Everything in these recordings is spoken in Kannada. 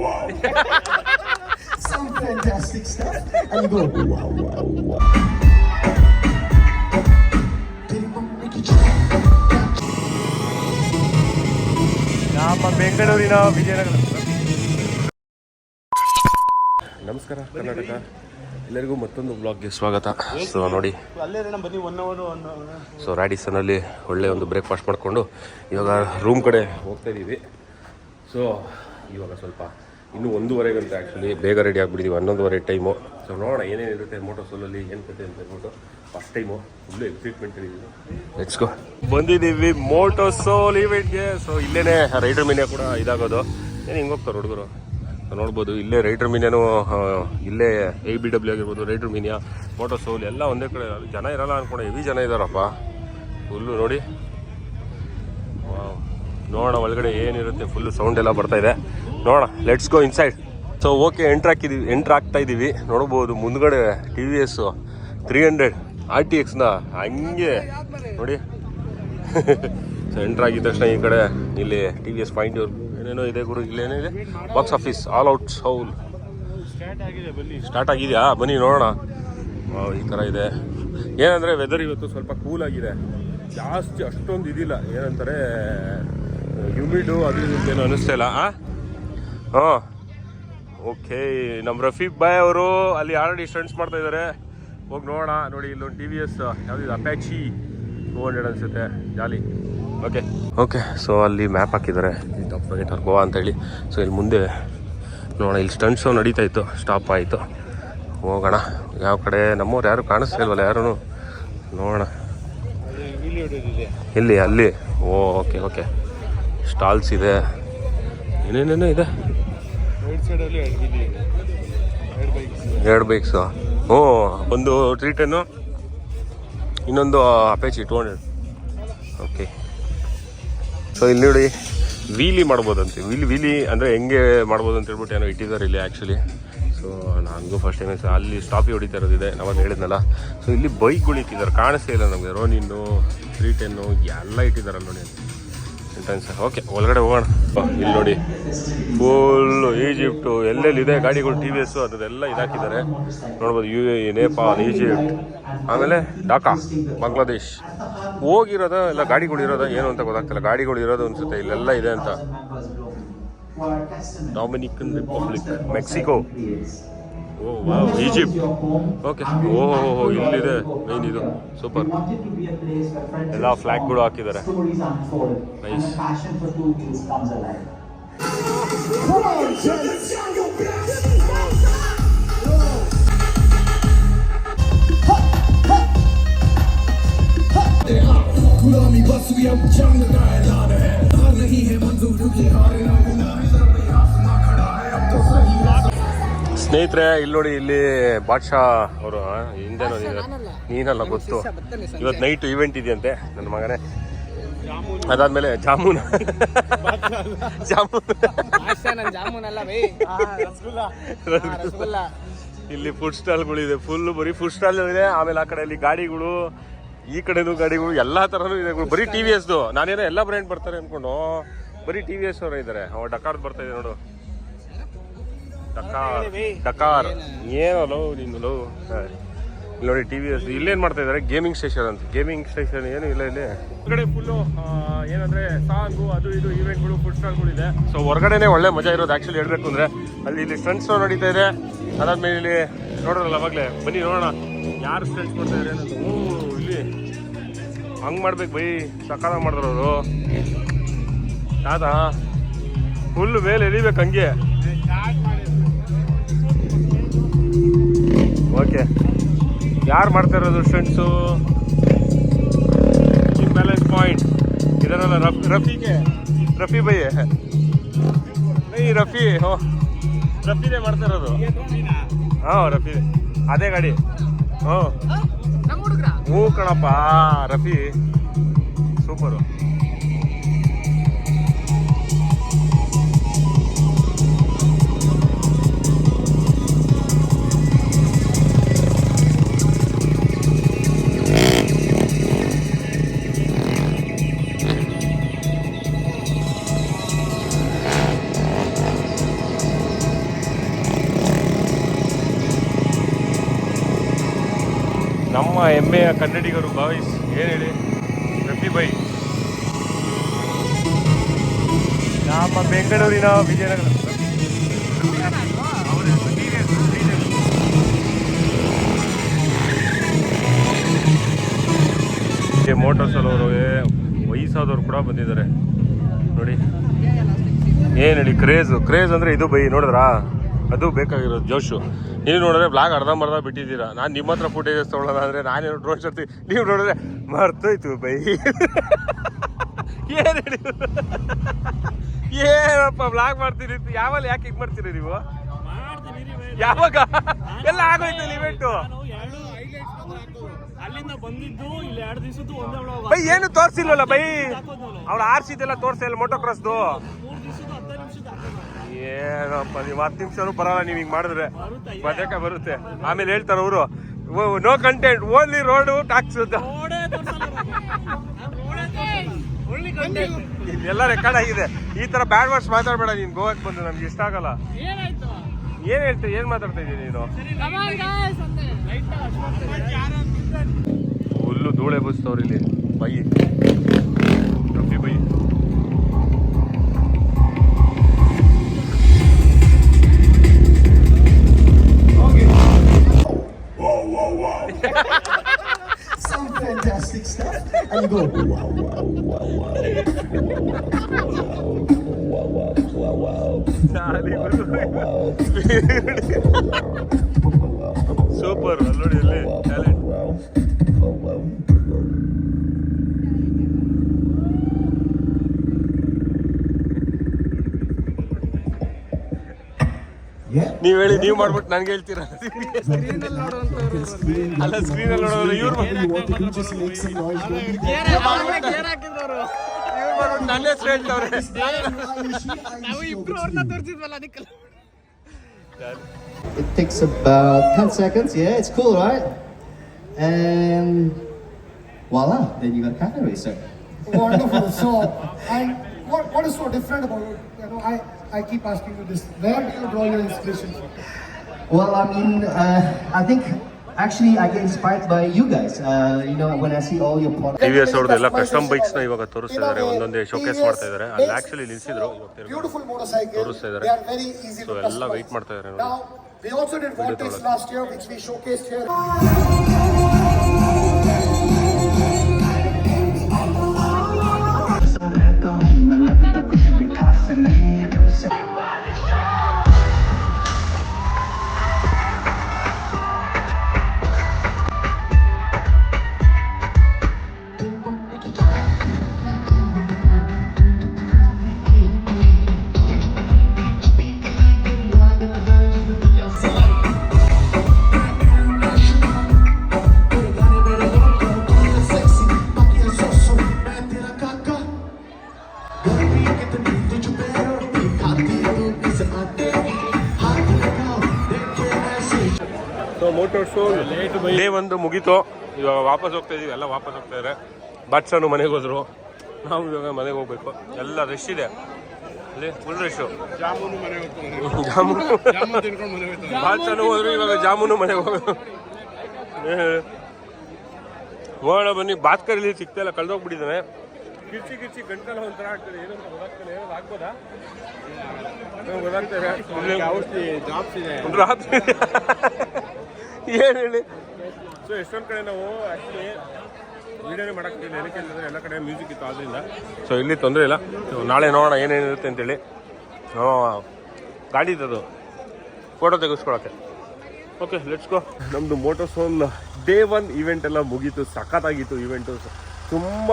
wow. Some fantastic stuff. And you go, wow, wow, wow. ನಮ್ಮ ಬೆಂಗಳೂರಿನ ವಿಜಯನಗರ. ನಮಸ್ಕಾರ ಕರ್ನಾಟಕ, ಎಲ್ಲರಿಗೂ ಮತ್ತೊಂದು ಬ್ಲಾಗ್ಗೆ ಸ್ವಾಗತ. ಸೊ ನೋಡಿ, ಸೊ ರ್ಯಾಡಿಸನಲ್ಲಿ ಒಳ್ಳೆ ಒಂದು ಬ್ರೇಕ್ಫಾಸ್ಟ್ ಮಾಡಿಕೊಂಡು ಇವಾಗ ರೂಮ್ ಕಡೆ ಹೋಗ್ತಾ ಇದ್ದೀವಿ. ಸೊ ಇವಾಗ ಸ್ವಲ್ಪ ಇನ್ನೂ 1:30 ಗಂಟೆ ಆ್ಯಕ್ಚುಲಿ ಬೇಗ ರೆಡಿ ಆಗಿಬಿಟ್ಟಿದ್ದೀವಿ, 11:30 ಟೈಮು. ಸೊ ನೋಡೋಣ ಏನೇನಿರುತ್ತೆ ಮೋಟೋ ಸೋಲಲ್ಲಿ, ಏನು ಕತೆ ಅಂತ ಹೇಳ್ಬಿಟ್ಟು ಫಸ್ಟ್ ಟೈಮು ಫುಲ್ಲು ಎಕ್ಸೈಟ್ಮೆಂಟ್ ಇದ್ದೀವಿ. Let's go. ಬಂದಿದ್ದೀವಿ ಮೋಟೋ ಸೋಲ್ ಈವೆಂಟ್ಗೆ. ಸೊ ಇಲ್ಲೇ ರೈಡರ್ ಮೀನಿಯಾ ಕೂಡ ಇದಾಗೋದು. ಏನು ಹಿಂಗೆ ಹೋಗ್ತಾರೆ ಹುಡುಗರು ನೋಡ್ಬೋದು. ಇಲ್ಲೇ ರೈಡರ್ ಮೀನಿಯಾನು, ಇಲ್ಲೇ ABW ಆಗಿರ್ಬೋದು, ರೈಡರ್ ಮೀನಿಯಾ, ಮೋಟೋ ಸೋಲ್ ಎಲ್ಲ ಒಂದೇ ಕಡೆ. ಜನ ಇರಲ್ಲ ಅಂದ್ಕೊಂಡು ಹೆವಿ ಜನ ಇದ್ದಾರಪ್ಪ ಫುಲ್ಲು. ನೋಡಿ ನೋಡೋಣ ಒಳಗಡೆ ಏನಿರುತ್ತೆ. ಫುಲ್ಲು ಸೌಂಡ್ ಎಲ್ಲ ಬರ್ತಾ ಇದೆ. ನೋಡೋಣ, let's go inside. So okay, entry ಆಗ್ತಾ ಇದ್ದೀವಿ. ನೋಡ್ಬೋದು ಮುಂದ್ಗಡೆ TVS 300 RTXನ ಹಂಗೆ ನೋಡಿ. ಸೊ ಎಂಟ್ರ್ ಆಗಿದ ತಕ್ಷಣ ಈ ಕಡೆ ಇಲ್ಲಿ TVS ಪಾಯಿಂಟ್ ಏನೇನೋ ಇದೆ ಗುರು. ಇಲ್ಲೇನಿದೆ, box office, all out soul start ಆಗಿದೆಯಾ? ಬನ್ನಿ ನೋಡೋಣ. ಈ ಥರ ಇದೆ. ಏನಂದರೆ ವೆದರ್ ಇವತ್ತು ಸ್ವಲ್ಪ ಕೂಲ್ ಆಗಿದೆ, ಜಾಸ್ತಿ ಅಷ್ಟೊಂದು ಇದಿಲ್ಲ. ಏನಂತಾರೆ ಹ್ಯೂಮಿಡು ಅದು ಏನು ಅನ್ನಿಸ್ತಾ ಇಲ್ಲ. ಹಾಂ ಓಕೆ, ನಮ್ಮ ರಫೀಕ್ ಬಾಯ್ ಅವರು ಅಲ್ಲಿ ಆಲ್ರೆಡಿ ಸ್ಟಂಟ್ಸ್ ಮಾಡ್ತಾ ಇದ್ದಾರೆ. ಹೋಗಿ ನೋಡೋಣ. ನೋಡಿ ಇಲ್ಲೊಂದು TVS ಯಾವುದಿದೆ, ಅಪ್ಯಾಚಿ 200 ಅನಿಸುತ್ತೆ, ಜಾಲಿ. ಓಕೆ ಸೊ ಅಲ್ಲಿ ಮ್ಯಾಪ್ ಹಾಕಿದ್ದಾರೆ, ಗೋವಾ ಅಂತೇಳಿ. ಸೊ ಇಲ್ಲಿ ಮುಂದೆ ನೋಡೋಣ, ಇಲ್ಲಿ ಸ್ಟಂಟ್ ಶೋ ನಡೀತಾ ಇತ್ತು, ಸ್ಟಾಪ್ ಆಯಿತು. ಹೋಗೋಣ. ಯಾವ ಕಡೆ ನಮ್ಮವ್ರು ಯಾರು ಕಾಣಿಸ್ತಿಲ್ವಲ್ಲ ಯಾರೂ. ನೋಡೋಣ ಇಲ್ಲಿ, ಅಲ್ಲಿ. ಓಕೆ ಸ್ಟಾಲ್ಸ್ ಇದೆ, ಏನೇನೇನೋ ಇದೆ. 2 ಬೈಕ್ಸು. ಒಂದು 310, ಇನ್ನೊಂದು ಅಪ್ಯಾಚಿ 200. ಓಕೆ. ಸೊ ಇಲ್ಲಿ ನೋಡಿ, ವೀಲಿ ಮಾಡ್ಬೋದಂತೆ. ವೀಲಿ ಅಂದರೆ ಹೆಂಗೆ ಮಾಡ್ಬೋದು ಅಂತ ಹೇಳ್ಬಿಟ್ಟು ಏನೋ ಇಟ್ಟಿದ್ದಾರೆ ಇಲ್ಲಿ ಆ್ಯಕ್ಚುಲಿ. ಸೊ ನನಗೂ ಫಸ್ಟ್ ಟೈಮ್ ಅಲ್ಲಿ ಸ್ಟಾಪಿ ಹೊಡಿತಾ ಇರೋದಿದೆ, ನಾವಲ್ಲಿ ಹೇಳಿದ್ನಲ್ಲ. ಸೊ ಇಲ್ಲಿ ಬೈಕ್ಗಳು ಇಟ್ಟಿದ್ದಾರೆ, ಕಾಣಿಸ್ತಾ ಇಲ್ಲ ನಮಗೆ. ರೋನಿನ್ನು 310 ಎಲ್ಲ ಇಟ್ಟಿದ್ದಾರಲ್ಲ ನೋಡಿ ಎಂಟ್ರೆನ್ಸ್. ಓಕೆ ಒಳಗಡೆ ಹೋಗೋಣ. ಇಲ್ಲಿ ನೋಡಿ ಫುಲ್ಲು ಈಜಿಪ್ಟು ಎಲ್ಲೆಲ್ಲಿದೆ ಗಾಡಿಗಳು TVS ಅದೆಲ್ಲ ಇದಾಕಿದ್ದಾರೆ ನೋಡ್ಬೋದು. UAE, ನೇಪಾಲ್, ಈಜಿಪ್ಟ್, ಆಮೇಲೆ ಢಾಕಾ, ಬಾಂಗ್ಲಾದೇಶ್. ಹೋಗಿರೋದ ಎಲ್ಲ ಗಾಡಿಗಳು ಇರೋದ ಏನು ಅಂತ ಗೊತ್ತಾಗ್ತಿಲ್ಲ. ಗಾಡಿಗಳು ಇರೋದು ಅನ್ಸುತ್ತೆ ಇಲ್ಲೆಲ್ಲ ಇದೆ ಅಂತ. Dominican republic, Mexico, Egypt. Okay. ಇಲ್ಲಿದೆ ಮೇನ್ ಇದು, ಸೂಪರ್. ಎಲ್ಲ ಫ್ಲಾಗ್ಗಳು ಹಾಕಿದ್ದಾರೆ, ನೈಸ್. ಸ್ನೇಹಿತರೆ ಇಲ್ಲಿ ನೋಡಿ, ಇಲ್ಲಿ ಬಾದ್ಶಾ ಅವರು ಹಿಂದೆನೋ ನೀನಲ್ಲ ಗೊತ್ತು. ಇವತ್ತು ನೈಟ್ ಇವೆಂಟ್ ಇದೆಯಂತೆ ನನ್ನ ಮಗನೇ. ಅದಾದ್ಮೇಲೆ ಜಾಮೂನ್ ಇಲ್ಲಿ ಫುಡ್ ಸ್ಟಾಲ್ಗಳಿದೆ, ಫುಲ್ ಬರೀ ಫುಡ್ ಸ್ಟಾಲ್ ಇದೆ. ಆಮೇಲೆ ಆ ಕಡೆಯಲ್ಲಿ ಗಾಡಿಗಳು, ಈ ಕಡೆನೂ ಗಾಡಿಗಳು, ಎಲ್ಲ ಥರನೂ ಇದೆ. ಬರೀ TVSದು. ನಾನೇನೋ ಎಲ್ಲ ಬ್ರ್ಯಾಂಡ್ ಬರ್ತಾರೆ ಅಂದ್ಕೊಂಡು ಬರೀ TVS ಅವರು ಇದ್ದಾರೆ. ಡಕಾರ್ ಬರ್ತಾ ಇದೆ ನೋಡು, ಡಕಾರ್. ಏನೋ ಲವ್ ನೀನು ಲವ್. ಇಲ್ಲಿ ನೋಡಿ TVS. ಇಲ್ಲೇನು ಮಾಡ್ತಾ ಇದ್ದಾರೆ, ಗೇಮಿಂಗ್ ಸ್ಟೇಷನ್ ಅಂತ. ಗೇಮಿಂಗ್ ಸ್ಟೇಷನ್ ಏನು ಇಲ್ಲ ಇಲ್ಲಿ. ಹೊರಗಡೆ ಫುಲ್ಲು ಏನಂದರೆ ಸಾಂಗು ಅದು ಇದು ಈವೆಂಟ್ಗಳು, ಫುಡ್ ಸ್ಟಾಲ್ಗಳು ಇದೆ. ಸೊ ಹೊರಗಡೆನೇ ಒಳ್ಳೆ ಮಜಾ ಇರೋದು ಆ್ಯಕ್ಚುಲಿ ಹೇಳ್ಬೇಕು ಅಂದರೆ. ಇಲ್ಲಿ ಸ್ಟಂಟ್ಸ್ ನಡೀತಾ ಇದೆ. ಅದಾದ್ಮೇಲೆ ಇಲ್ಲಿ ನೋಡೋರಲ್ಲ ಅವಾಗಲೇ, ಬನ್ನಿ ನೋಡೋಣ ಯಾರು ಸ್ಟಂಟ್ಸ್ ಮಾಡ್ತಾ ಇದ್ದಾರೆ ಅನ್ನೋದು. ಇಲ್ಲಿ ಹಂಗೆ ಮಾಡ್ಬೇಕು ಬೈ, ಸಕಾಲ ಮಾಡಿದ್ರವರು. ಯಾವ್ದಾ ಫುಲ್ ಮೇಲೆ ಎಳಿಬೇಕು ಹಂಗೆ. ಓಕೆ, ಯಾರು ಮಾಡ್ತಾ ಇರೋದು ಸ್ಟಂಟ್ಸು? ಬ್ಯಾಲೆನ್ಸ್ ಪಾಯಿಂಟ್ ಇದನ್ನೆಲ್ಲ ರಫಿ ಬೈ ರಫಿ. ರಫಿನೇ ಮಾಡ್ತಾ ಇರೋದು. ರಫಿ ಅದೇ ಗಾಡಿ. ಹ್ಞೂ ಕಣಪ್ಪ, ರಫಿ ಸೂಪರು. ನಮ್ಮ ಹೆಮ್ಮೆಯ ಕನ್ನಡಿಗರು ಬಾಯ್ಸ್ ಏನು ಹೇಳಿ ರಫಿ ಬೈ ನಮ್ಮ ಬೆಂಗಳೂರಿನ ವಿಜಯನಗರ ಮೋಟರ್ಸ್ ಅವರು ವಯಸ್ಸಾದವ್ರು ಕೂಡ ಬಂದಿದ್ದಾರೆ ನೋಡಿ. ಏನು ಹೇಳಿ ಕ್ರೇಜ್ ಅಂದರೆ ಇದು ಬೈ ನೋಡಿದ್ರಾ, ಅದು ಬೇಕಾಗಿರೋದು ಜೋಶು. ನೀವು ನೋಡಿದ್ರೆ ಬ್ಲಾಗ್ ಅರ್ಧಂಬರ್ಧ ಬಿಟ್ಟಿದ್ದೀರಾ. ನಾನು ನಿಮ್ಮ ಹತ್ರ ಫುಟೇಜಸ್ ತೊಗೊಳ್ಳೋಣ ಅಂದರೆ ನಾನೇನು ಡ್ರೋನ್ ಶರ್ತಿ, ನೀವು ನೋಡಿದ್ರೆ ಮರ್ತೋಯ್ತು ಬೈ. ಏನು ಹೇಳಿ ಏನಪ್ಪ ಬ್ಲಾಗ್ ಮಾಡ್ತೀರಿ, ಯಾವಾಗ ಯಾಕೆ ಹಿಂಗೆ ಮಾಡ್ತೀರಿ ನೀವು? ಯಾವಾಗ ಎಲ್ಲ ಆಗೋಯ್ತು ಇವೆಂಟು ಅಲ್ಲಿಂದ ಬಂದಿದ್ದು ಇಲ್ಲಿ 2 ದಿವಸದ್ದು ಒಂದೇ ಒಳಗೆ ಬೈ. ಏನು ತೋರಿಸಿಲ್ವಲ್ಲ ಬೈ, ಅವ್ಳು ಆರ್ಸಿದ್ದೆಲ್ಲ ತೋರಿಸಿಲ್ಲ ಮೋಟೋ ಕ್ರಾಸ್ದು. 3 ದಿವಸದ್ದು 10 ನಿಮಿಷದ ಏನಪ್ಪ ನೀವು 10 ನಿಮಿಷನೂ ಬರಲ್ಲ ನೀವು ಹಿಂಗೆ ಮಾಡಿದ್ರೆ, ಬದಕ ಬರುತ್ತೆ. ಆಮೇಲೆ ಹೇಳ್ತಾರೆ ಅವರು no content only road tax ಅಂತ. ಇದೆಲ್ಲ ರೆಕಾರ್ಡ್ ಆಗಿದೆ. ಈ ತರ ಬ್ಯಾಡ್ ವರ್ಡ್ಸ್ ಮಾತಾಡಬೇಡ ನೀನು. ಗೋವಾಕ್ಕೆ ಬಂದು ನಮ್ಗೆ ಇಷ್ಟ ಆಗಲ್ಲ. ಏನ್ ಹೇಳ್ತೀವಿ, ಏನ್ ಮಾತಾಡ್ತಾ ಇದ್ದೀನಿ ನೀನು? ಹುಲ್ಲು ಧೂಳೆ ಬಸ್ತವ್ರು ಇಲ್ಲಿ by Rafi by. Some fantastic stuff, and you go wow, wow, wow, wow, wow, wow. Super ನೋಡಿ ಇಲ್ಲಿ ಟ್ಯಾಲೆಂಟ್. ನೀವ್ ಹೇಳಿ, ನೀವ್ ಮಾಡ್ಬಿಟ್ಟು ನನ್ಗೆ ಹೇಳ್ತೀರಾ? ಅಲ್ಲ ಸ್ಕ್ರೀನಲ್ಲಿ ನೋಡೋದು ಇವ್ರು ನನ್ನ ಹೆಸರು ಹೇಳ್ತವ್ರೆ. It takes about 10 seconds. Yeah, it's cool, right? And voila, then you got a cafe racer. Wonderful. So, and what is so different about it? You know, I keep asking you this. Where do you draw your inspiration from? Well, I mean, I think actually I get inspired by you guys. You know, when I see all your products. TVS ಅವ್ರದ್ದು ಎಲ್ಲ ಕಸ್ಟಮ್ ಬೈಕ್ಸ್ ನ ಇವಾಗ ತೋರಿಸ್ತಾ ಇದ್ದಾರೆ, ಒಂದೊಂದೇ ಶೋಕೇಸ್ ಮಾಡ್ತಾ ಇದ್ದಾರೆ. ಅಲ್ಲಿ ಆಕ್ಚುಲಿ ನಿಲ್ಸಿದ್ರು, Beautiful motorcycle. ತೋರಿಸ್ತಾ ಇದ್ದಾರೆ. They are very easy so to ಎಲ್ಲ customize. ವೆಯ್ಟ್ ಮಾಡ್ತಾ ಇದ್ದಾರೆ. Now, we also did Vortex last year, which we showcased here. So motor show day ಒಂದು ಮುಗೀತು. ಇವಾಗ ವಾಪಸ್ ಹೋಗ್ತಾ ಇದೀವಿ, ಎಲ್ಲ ವಾಪಸ್ ಹೋಗ್ತಾ ಇದ್ದಾರೆ. ಬಾಟ್ಸನು ಮನೆಗೆ ಹೋದ್ರು, ನಾವು ಇವಾಗ ಮನೆಗೆ ಹೋಗ್ಬೇಕು. ಎಲ್ಲ ರಶ್ ಇದೆ ಅಲ್ಲಿ, ಫುಲ್ ರಶ್ಶು. ಜಾಮೂನು ಬಾಟ್ಸನು ಹೋದ್ರು, ಇವಾಗ ಜಾಮೂನು ಮನೆಗೆ ಹೋಗೋದು. ಹೋಗೋಣ ಬನ್ನಿ. ಬಾತ್ಕರಲ್ಲಿ ಸಿಗ್ತಾ ಇಲ್ಲ, ಕಳ್ದೋಗ್ಬಿಟ್ಟಿದ್ದಾನೆ. ಕಿರ್ಚಿ ಗಂಟೆಲ್ಲ ಒಂಥರ ಆಗ್ತದೆ, ಏನಂತ ಗೊತ್ತಾಗ್ತಾನೆ. ಏನಾದ್ರು ಆಗ್ಬೋದಾ? ಗೊತ್ತಾಗ್ತದೆ ರಾತ್ರಿ ಏನು ಹೇಳಿ. ಸೊ ಎಷ್ಟೊಂದು ಕಡೆ ನಾವು ಆ್ಯಕ್ಚುಲಿ ವೀಡಿಯೋನೇ ಮಾಡೋಕ್ಕಿಲ್ಲ, ಏನಕ್ಕೆ ಅಂತಂದರೆ ಎಲ್ಲ ಕಡೆ ಮ್ಯೂಸಿಕ್ ಇತ್ತು ಆದ್ದರಿಂದ. ಸೊ ಇಲ್ಲಿ ತೊಂದರೆ ಇಲ್ಲ. ಸೊ ನಾಳೆ ನೋಡೋಣ ಏನೇನಿರುತ್ತೆ ಅಂತೇಳಿ. ಗಾಡಿ ಇದ್ದದು ಫೋಟೋ ತೆಗೆಸ್ಕೊಳಕ್ಕೆ. Okay let's go. ನಮ್ಮದು ಮೋಟೋ ಸೋಲ್ ಡೇ 1 ಈವೆಂಟ್ ಎಲ್ಲ ಮುಗೀತು. ಸಖತ್ತಾಗಿತ್ತು ಈವೆಂಟು. ತುಂಬ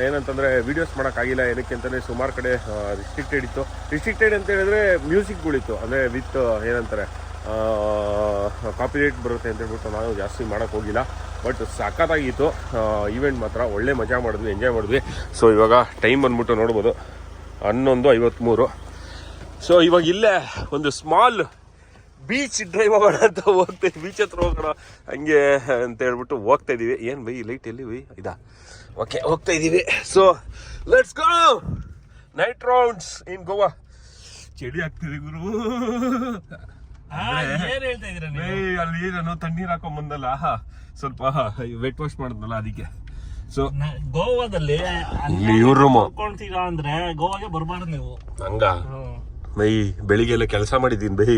ಏನಂತಂದರೆ ವೀಡಿಯೋಸ್ ಮಾಡೋಕ್ಕಾಗಿಲ್ಲ. ಏನಕ್ಕೆ ಅಂತಂದರೆ ಸುಮಾರು ಕಡೆ ರಿಸ್ಟ್ರಿಕ್ಟೆಡ್ ಇತ್ತು. ರಿಸ್ಟ್ರಿಕ್ಟೆಡ್ ಅಂತ ಹೇಳಿದ್ರೆ ಮ್ಯೂಸಿಕ್ಗಳಿತ್ತು, ಅಂದರೆ ವಿತ್ ಏನಂತಾರೆ ಕಾಪಿರೈಟ್ ಬರುತ್ತೆ ಅಂತ ಹೇಳ್ಬಿಟ್ಟು ನಾವು ಜಾಸ್ತಿ ಮಾಡೋಕ್ಕೆ ಹೋಗಿಲ್ಲ. ಬಟ್ ಸಖತ್ತಾಗಿತ್ತು ಈವೆಂಟ್ ಮಾತ್ರ. ಒಳ್ಳೆ ಮಜಾ ಮಾಡಿದ್ವಿ, ಎಂಜಾಯ್ ಮಾಡಿದ್ವಿ. ಸೊ ಇವಾಗ ಟೈಮ್ ಬಂದ್ಬಿಟ್ಟು ನೋಡ್ಬೋದು 11:53. ಸೊ ಇವಾಗ ಇಲ್ಲೇ ಒಂದು ಸ್ಮಾಲ್ ಬೀಚ್ ಡ್ರೈವ್ ಆಗೋಣ ಅಂತ ಹೋಗ್ತಾಯಿದ್ವಿ. ಬೀಚ್ ಹತ್ರ ಹೋಗೋಣ ಹಂಗೆ ಅಂತ ಹೇಳ್ಬಿಟ್ಟು ಹೋಗ್ತಾ ಇದ್ದೀವಿ. ಏನು ಬೈ ಲೈಟ್ ಎಲ್ಲಿ ಬೈ ಇದಾ? ಓಕೆ ಹೋಗ್ತಾ ಇದ್ದೀವಿ. So let's go. Night rounds in Goa. ಚಳಿ ಆಗ್ತಿದೆ ಗುರು. ಏನ್ ಹೇಳ್ತಾ ಇದೀರ ನೀವು? ಅಲ್ಲಿ ನಾನು ತಣ್ಣೀರ್ ಹಾಕೊಂಡ್ ಬಂದಲ್ಲ ಸ್ವಲ್ಪ ವೆಟ್ ವಾಶ್ ಮಾಡಿದ್ನಲ್ಲ ಅದಕ್ಕೆ. ಸೊ ಗೋವಾದಲ್ಲಿ ಇಲ್ಲಿ ಇವ್ರ ರೂಮ್ ಕೊಂಡ್ತೀರಾ ಅಂದ್ರೆ ಗೋವಾಗೆ ಬರ್ಬಾರ್ದು ನೀವು. ಹಂಗ ಬೈ ಬೆಳಿಗ್ಗೆ ಎಲ್ಲ ಕೆಲಸ ಮಾಡಿದೀನಿ ಬೈ,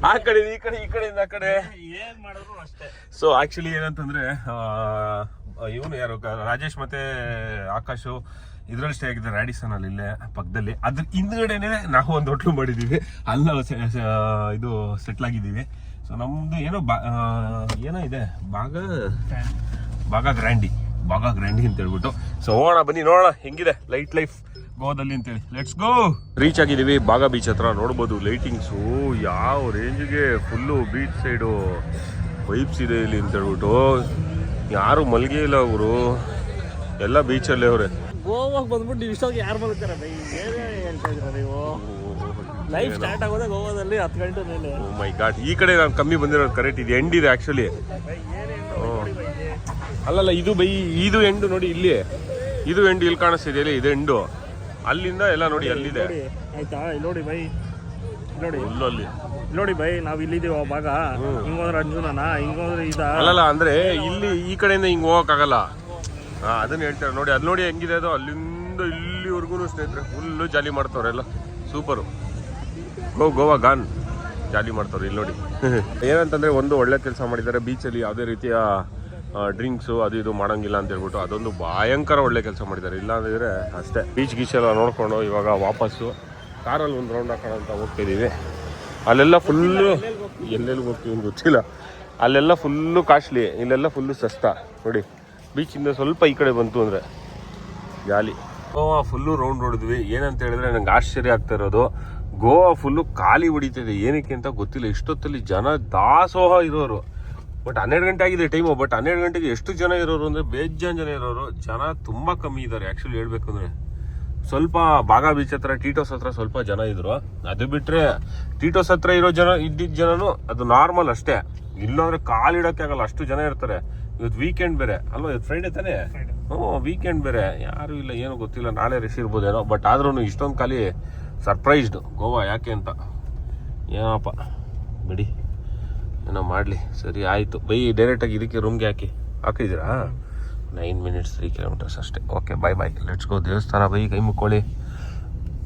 ಆ ಕಡೆ ಈ ಕಡೆ ಈ ಕಡೆಯಿಂದ ಆ ಕಡೆ ಏನ್ ಮಾಡಿದ್ರು ಅಷ್ಟೇ. ಸೊ ಆಕ್ಚುಲಿ ಏನಂತಂದ್ರೆ ಇವನು ಯಾರು ರಾಜೇಶ್ ಮತ್ತೆ ಆಕಾಶು ಇದ್ರಲ್ಲಿ ಸ್ಟೇ ಆಗಿದ್ದಾರೆ ರಾಡಿಸನ್ ಅಲ್ಲಿ ಇಲ್ಲೇ ಪಕ್ಕದಲ್ಲಿ. ಅದ್ರ ಹಿಂದ್ಗಡೆನೆ ನಾವು ಒಂದು ಹೋಟ್ಲು ಮಾಡಿದೀವಿ, ಅಲ್ಲಿ ನಾವು ಇದು ಸೆಟ್ಲ್ ಆಗಿದ್ದೀವಿ. ಸೊ ನಮ್ದು ಏನೋ ಏನೋ ಇದೆ ಬಾಗ ಗ್ರ್ಯಾಂಡಿ ಅಂತ ಹೇಳ್ಬಿಟ್ಟು. ಸೊ ಹೋಗೋಣ ಬನ್ನಿ, ನೋಡೋಣ ಹೆಂಗಿದೆ ಲೈಟ್ ಲೈಫ್ ಗೋವಾದಲ್ಲಿ ಅಂತೇಳಿ. Let's go. ರೀಚ್ ಆಗಿದ್ದೀವಿ ಬಾಗ ಬೀಚ್ ಹತ್ರ. ನೋಡ್ಬೋದು ಲೈಟಿಂಗ್ಸು ಯಾವ ರೇಂಜ್ಗೆ, ಫುಲ್ಲು ಬೀಚ್ ಸೈಡು ವೈಬ್ಸ್ ಇದೆ ಇಲ್ಲಿ ಅಂತ ಹೇಳ್ಬಿಟ್ಟು. ಯಾರು ಮಲ್ಗೆ ಇಲ್ಲ ಅವರು, ಎಲ್ಲ ಬೀಚಲ್ಲೇ ಅವ್ರೆ. ಗೋವಾಗೆ ಬಂದ್ಬಿಟ್ಟು ನೀವು ಇಷ್ಟೊಂದು ಯಾರು ಬದುಕ್ತಾರೆ ಬೈ? ಏನೇ ಹೇಳ್ತಾ ಇದ್ದೀರಾ ನೀವು? ಲೈಫ್ ಸ್ಟಾರ್ಟ್ ಆಗೋದೇ ಗೋವಾದಲ್ಲಿ 10 ಗಂಟೆ ಮೇಲೆ. ಓ ಮೈ ಗಾಡ್, ಈ ಕಡೆ ನಾನು ಕಮ್ಮಿ ಬಂದಿರೋದು ಕರೆಕ್ಟ್. ಇದು ಎಂಡ್ ಇದೆ ಆಕ್ಚುಲಿ. ಅಲ್ಲಲ್ಲ ಇದು ಬೈ, ಇದು ಎಂಡು ನೋಡಿ ಇಲ್ಲಿ, ಇದು ಎಂಡು ಇಲ್ಲಿ ಕಾಣಿಸ್ತಿದೆ ಇಲ್ಲಿ, ಇದು ಎಂಡು. ಅಲ್ಲಿಂದ ಎಲ್ಲ ನೋಡಿ ಅಲ್ಲಿದೆ ಆಯ್ತಾ. ನೋಡಿ ಬೈ, ನೋಡಿ ಅಲ್ಲಿ ನೋಡಿ ಬೈ, ನಾವ್ ಇಲ್ಲಿದ್ದೀವಿ ಭಾಗ. ಹಿಂಗೋದ್ರೆ ಅಂಜುನಾ, ಹಿಂಗೋದ್ರೆ ಇದ. ಅಲ್ಲಲ್ಲ ಅಂದ್ರೆ ಇಲ್ಲಿ ಈ ಕಡೆಯಿಂದ ಹಿಂಗ್ ಹೋಗಕ್ಕಾಗಲ್ಲ. ಅದನ್ನ ಹೇಳ್ತಾರೆ ನೋಡಿ, ಅದು ನೋಡಿ ಹೆಂಗಿದೆ ಅದು. ಅಲ್ಲಿಂದ ಇಲ್ಲಿವರೆಗೂ ಸ್ನೇಹಿತರೆ ಫುಲ್ಲು ಜಾಲಿ ಮಾಡ್ತವ್ರೆ ಎಲ್ಲ. ಸೂಪರು. ಗೋವಾ ಗಾನ್ ಜಾಲಿ ಮಾಡ್ತವ್ರೆ ಇಲ್ಲಿ ನೋಡಿ. ಏನಂತಂದ್ರೆ ಒಂದು ಒಳ್ಳೆ ಕೆಲಸ ಮಾಡಿದ್ದಾರೆ, ಬೀಚಲ್ಲಿ ಯಾವುದೇ ರೀತಿಯ ಡ್ರಿಂಕ್ಸು ಅದು ಇದು ಮಾಡೋಂಗಿಲ್ಲ ಅಂತ ಹೇಳ್ಬಿಟ್ಟು ಅದೊಂದು ಭಯಂಕರ ಒಳ್ಳೆ ಕೆಲಸ ಮಾಡಿದ್ದಾರೆ. ಇಲ್ಲ ಅಂದ್ರೆ ಅಷ್ಟೇ ಬೀಚ್ ಗೀಚೆಲ್ಲ ನೋಡ್ಕೊಂಡು ಇವಾಗ ವಾಪಸ್ಸು ಕಾರಲ್ಲಿ ಒಂದು ರೌಂಡ್ ಹಾಕೋಣ ಅಂತ ಹೋಗ್ತಿದ್ದೀವಿ. ಅಲ್ಲೆಲ್ಲ ಫುಲ್ಲು ಎಲ್ಲೆಲ್ಲಿ ಹೋಗ್ತೀವಿ ಅಂತ ಗೊತ್ತಿಲ್ಲ. ಅಲ್ಲೆಲ್ಲ ಫುಲ್ಲು ಕಾಸ್ಟ್ಲಿ, ಇಲ್ಲೆಲ್ಲ ಫುಲ್ಲು ಸಸ್ತಾ ನೋಡಿ. ಬೀಚಿಂದ ಸ್ವಲ್ಪ ಈ ಕಡೆ ಬಂತು ಅಂದರೆ ಜಾಲಿ. ಗೋವಾ ಫುಲ್ಲು ರೌಂಡ್ ಹೊಡಿದ್ವಿ. ಏನಂತ ಹೇಳಿದ್ರೆ ನಂಗೆ ಆಶ್ಚರ್ಯ ಆಗ್ತಾ ಇರೋದು, ಗೋವಾ ಫುಲ್ಲು ಖಾಲಿ ಹೊಡಿತಿದೆ. ಏನಕ್ಕೆ ಅಂತ ಗೊತ್ತಿಲ್ಲ. ಇಷ್ಟೊತ್ತಲ್ಲಿ ಜನ ದಾಸೋಹ ಇರೋರು. ಬಟ್ 12 ಗಂಟೆ ಆಗಿದೆ ಟೈಮು. ಬಟ್ 12 ಗಂಟೆಗೆ ಎಷ್ಟು ಜನ ಇರೋರು ಅಂದರೆ ಬೇಜಾನ್ ಜನ ಇರೋರು. ಜನ ತುಂಬ ಕಮ್ಮಿ ಇದ್ದಾರೆ ಆ್ಯಕ್ಚುಲಿ ಹೇಳ್ಬೇಕಂದ್ರೆ. ಸ್ವಲ್ಪ ಬಾಗ ಬೀಚ್ ಹತ್ರ ಟೀಟೋಸ್ ಹತ್ರ ಸ್ವಲ್ಪ ಜನ ಇದ್ರು. ಅದು ಬಿಟ್ಟರೆ ಟೀಟೋಸ್ ಹತ್ರ ಇರೋ ಜನ ಇದ್ದಿದ್ದ ಜನನು ಅದು ನಾರ್ಮಲ್ ಅಷ್ಟೇ. ಇಲ್ಲಾಂದ್ರೆ ಕಾಲಿಡೋಕ್ಕೆ ಆಗಲ್ಲ, ಅಷ್ಟು ಜನ ಇರ್ತಾರೆ. ಇವತ್ತು ವೀಕೆಂಡ್ ಬೇರೆ ಅಲ್ವಾ, ಇವತ್ತು ಫ್ರೈಡೇ ತಾನೇ? ವೀಕೆಂಡ್ ಬೇರೆ, ಯಾರು ಇಲ್ಲ, ಏನೋ ಗೊತ್ತಿಲ್ಲ, ನಾಳೆ ರಶ್ ಇರ್ಬೋದೇನೋ. ಬಟ್ ಆದ್ರೂ ಇಷ್ಟೊಂದು ಖಾಲಿ. ಸರ್ಪ್ರೈಸ್ಡ್ ಗೋವಾ ಯಾಕೆ ಅಂತ. ಏನಪ್ಪ ಬಿಡಿ, ಏನೋ ಮಾಡಲಿ. ಸರಿ ಆಯಿತು ಬೈ, ಡೈರೆಕ್ಟಾಗಿ ಇದಕ್ಕೆ ರೂಮ್ಗೆ ಹಾಕಿದ್ದೀರಾ? 9 ಮಿನಿಟ್ಸ್ 3 ಕಿಲೋಮೀಟರ್ಸ್ ಅಷ್ಟೇ. Okay bye bye, let's go. ದೇವಸ್ಥಾನ ಬೈ, ಕೈ ಮುಕ್ಕೊಳ್ಳಿ.